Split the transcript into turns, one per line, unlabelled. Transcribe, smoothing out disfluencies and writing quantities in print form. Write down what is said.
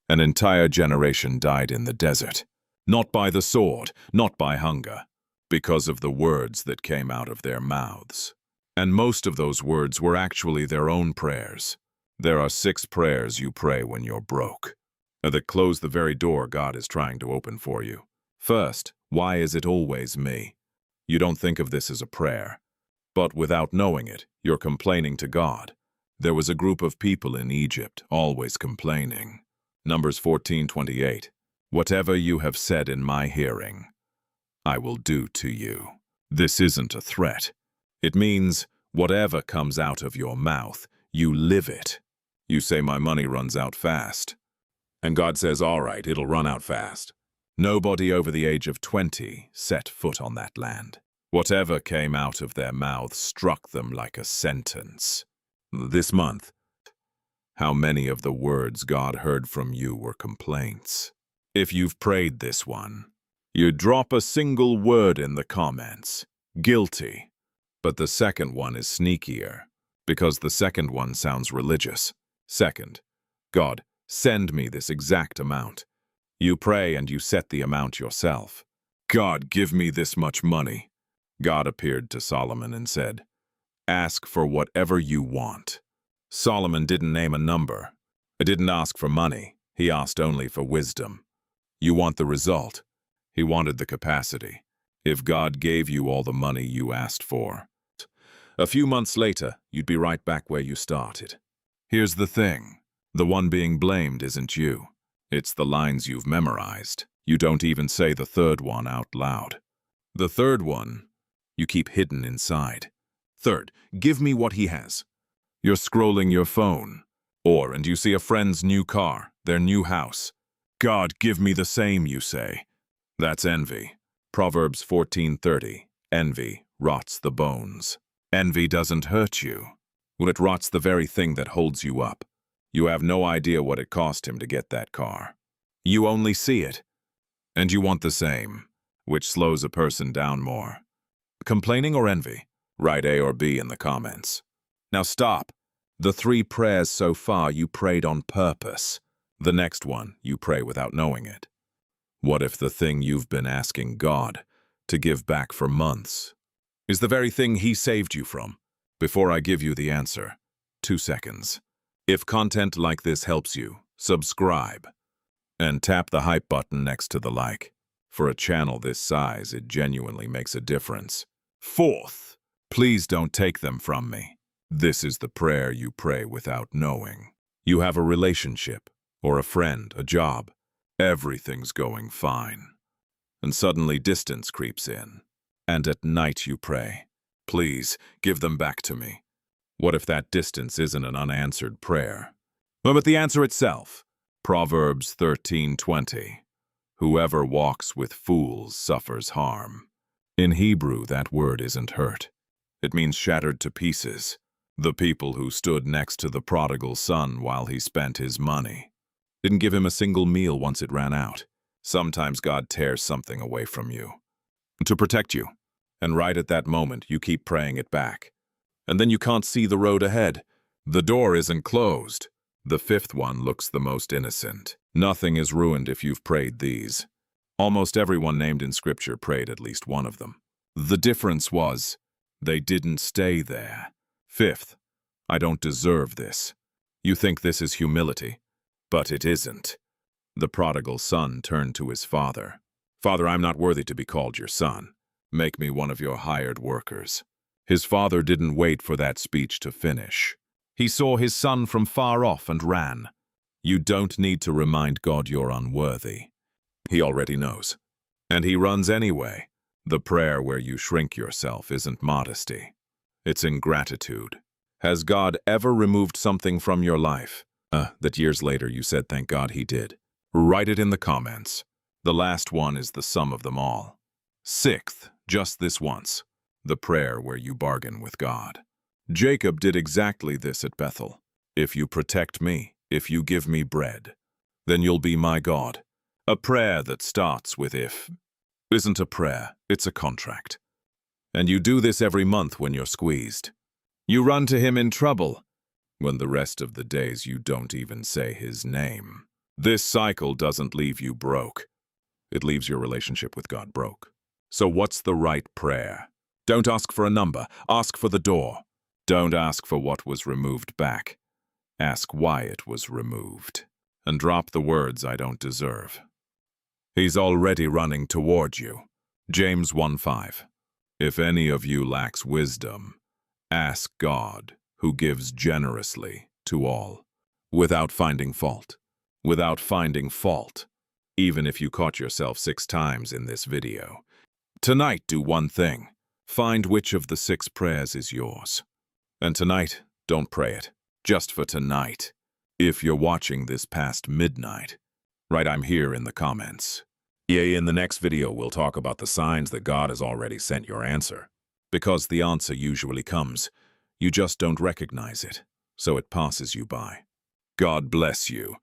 An entire generation died in the desert, not by the sword, not by hunger, because of the words that came out of their mouths. And most of those words were actually their own prayers. There are 6 prayers you pray when you're broke, that close the very door God is trying to open for you. First, why is it always me? You don't think of this as a prayer, but without knowing it, you're complaining to God. There was a group of people in Egypt always complaining. Numbers 14:28. Whatever you have said in my hearing, I will do to you. This isn't a threat. It means whatever comes out of your mouth, you live it. You say my money runs out fast. And God says, all right, it'll run out fast. Nobody over the age of 20 set foot on that land. Whatever came out of their mouths struck them like a sentence. This month, how many of the words God heard from you were complaints? If you've prayed this one, you drop a single word in the comments. Guilty. But the second one is sneakier, because the second one sounds religious. Second, God, send me this exact amount. You pray and you set the amount yourself. God, give me this much money. God appeared to Solomon and said, ask for whatever you want. Solomon didn't name a number. He didn't ask for money. He asked only for wisdom. You want the result. He wanted the capacity. If God gave you all the money you asked for, a few months later, you'd be right back where you started. Here's the thing. The one being blamed isn't you. It's the lines you've memorized. You don't even say the third one out loud. The third one, you keep hidden inside. Third, give me what he has. You're scrolling your phone. And you see a friend's new car, their new house. God, give me the same, you say. That's envy. Proverbs 14:30. Envy rots the bones. Envy doesn't hurt you. Well, it rots the very thing that holds you up. You have no idea what it cost him to get that car. You only see it. And you want the same, which slows a person down more. Complaining or envy? Write A or B in the comments. Now stop. The 3 prayers so far you prayed on purpose. The next one you pray without knowing it. What if the thing you've been asking God to give back for months is the very thing he saved you from? Before I give you the answer, 2 seconds. If content like this helps you, subscribe and tap the hype button next to the like. For a channel this size, it genuinely makes a difference. Fourth, please don't take them from me. This is the prayer you pray without knowing. You have a relationship, or a friend, a job. Everything's going fine. And suddenly distance creeps in. And at night you pray, please give them back to me. What if that distance isn't an unanswered prayer? But the answer itself. Proverbs 13:20. Whoever walks with fools suffers harm. In Hebrew, that word isn't hurt. It means shattered to pieces. The people who stood next to the prodigal son while he spent his money didn't give him a single meal once it ran out. Sometimes God tears something away from you to protect you. And right at that moment, you keep praying it back. And then you can't see the road ahead. The door isn't closed. The 5th one looks the most innocent. Nothing is ruined if you've prayed these. Almost everyone named in Scripture prayed at least one of them. The difference was, they didn't stay there. 5th, I don't deserve this. You think this is humility, but it isn't. The prodigal son turned to his father. Father, I'm not worthy to be called your son. Make me one of your hired workers. His father didn't wait for that speech to finish. He saw his son from far off and ran. You don't need to remind God you're unworthy. He already knows. And he runs anyway. The prayer where you shrink yourself isn't modesty. It's ingratitude. Has God ever removed something from your life that years later you said thank God he did? Write it in the comments. The last one is the sum of them all. 6th, just this once. The prayer where you bargain with God. Jacob did exactly this at Bethel. If you protect me, if you give me bread, then you'll be my God. A prayer that starts with if isn't a prayer, it's a contract. And you do this every month when you're squeezed. You run to him in trouble, when the rest of the days you don't even say his name. This cycle doesn't leave you broke. It leaves your relationship with God broke. So what's the right prayer? Don't ask for a number. Ask for the door. Don't ask for what was removed back. Ask why it was removed. And drop the words, "I don't deserve." He's already running toward you. James 1:5. If any of you lacks wisdom, ask God, who gives generously to all, without finding fault. Without finding fault, even if you caught yourself 6 times in this video. Tonight, do one thing. Find which of the 6 prayers is yours. And tonight, don't pray it. Just for tonight. If you're watching this past midnight, write "I'm here" in the comments. In the next video, we'll talk about the signs that God has already sent your answer. Because the answer usually comes, you just don't recognize it, so it passes you by. God bless you.